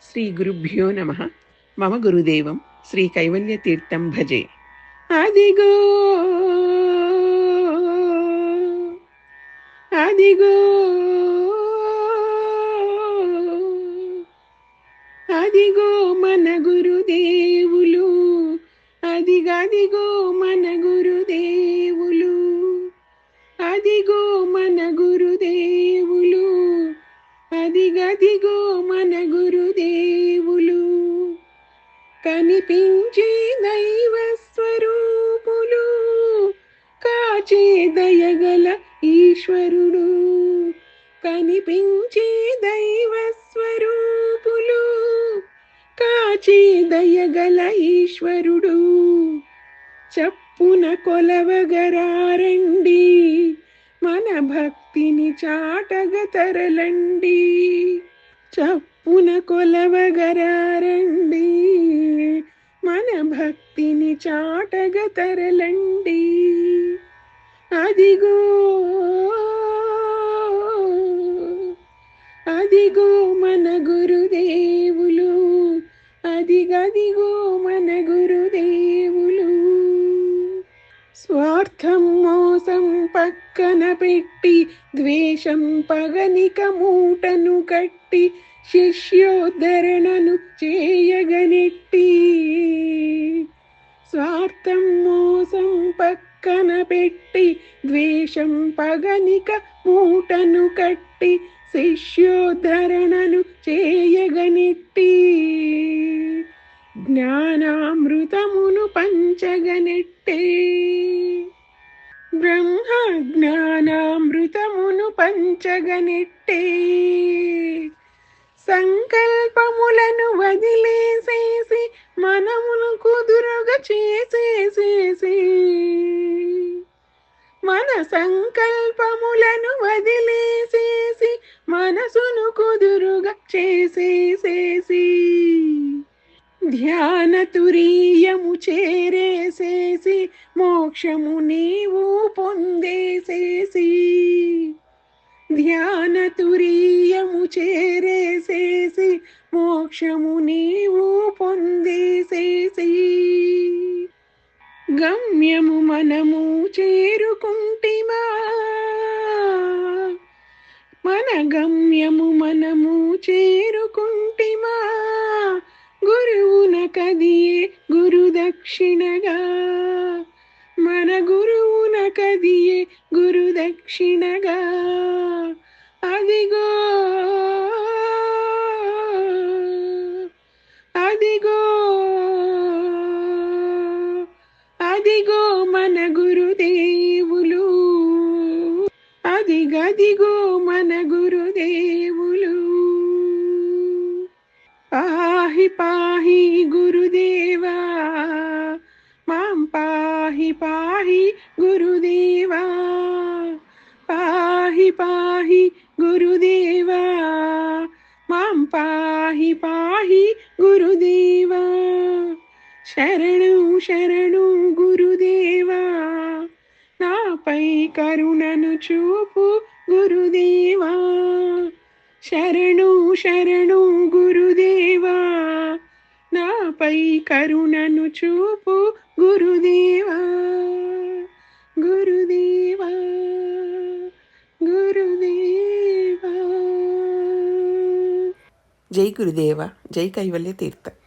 శ్రీ గురుభ్యో నమః. మమ గురుదేవం శ్రీ కైవల్యతీర్థం భజే. అదిగో అదిగో అదిగో మన గురుదేవులు, అదిగదిగో మన గురుదేవులు, అదిగో మన గురుదేవులు, అదిగదిగో మన గురుదేవులు. కనిపించే దైవ స్వరూపులు, కాచే దయగల ఈశ్వరుడు. కనిపించే దైవ స్వరూపులు, కాచే దయగల ఈశ్వరుడు. చప్పున కొలవగరారండి, మన భక్తిని చాటగ తరలండి. చప్పున కొలవగరారండి, మన భక్తిని చాటగ తరలండి. అదిగో అదిగో మన గురుదేవులు, అదిగదిగో మన గురుదేవులు. స్వార్థం మోసం పక్కన పెట్టి, ద్వేషం పగనిక మూటను కట్టి, శిష్యోద్ధరణను చేయగనెట్టి. స్వార్థం మోసం పక్కన పెట్టి, ద్వేషం పగనిక మూటను కట్టి, శిష్యోద్ధరణను చేయగనెట్టి. జ్ఞానామృతమును పంచగనెట్టే, బ్రహ్మ జ్ఞానామృతమును పంచగనెట్టే. సంకల్పములను వదిలేసేసి, మనమును కుదురుగా చేసేసేసి. మన సంకల్పములను వదిలేసేసి, మనసును కుదురుగా చేసేసేసి. ధ్యాన తురీయము చేరేసేసి, మోక్షము నీవు పొందేసేసి. ధ్యాన తురీయము చేరేసేసి, మోక్షము నీవు పొందేసేసి. గమ్యము మనము చేరుకుంటిమా, మన గమ్యము మనము చేరుకుంటిమా. గురువునకదియే గురుదక్షిణగా, మన గురువునకదియే గురుదక్షిణగా. అదిగో అదిగో అదిగో మన గురుదేవులు, అదిగదిగో మన గురుదేవులు. పాహి పాహి గురుదేవా, మాం పాహి పాహి గురుదేవా. పాహి పాహి గురుదేవా, మాం పాహి పాహి గురుదేవా. శరణు శరణు గురుదేవా, నాపై కరుణను చూపు గురుదేవా. శరణు శరణు గురుదేవా, నాపై కరుణను చూపు గురుదేవా. గురుదేవా గురుదేవా. జై గురుదేవ, జై కైవల్య తీర్థ.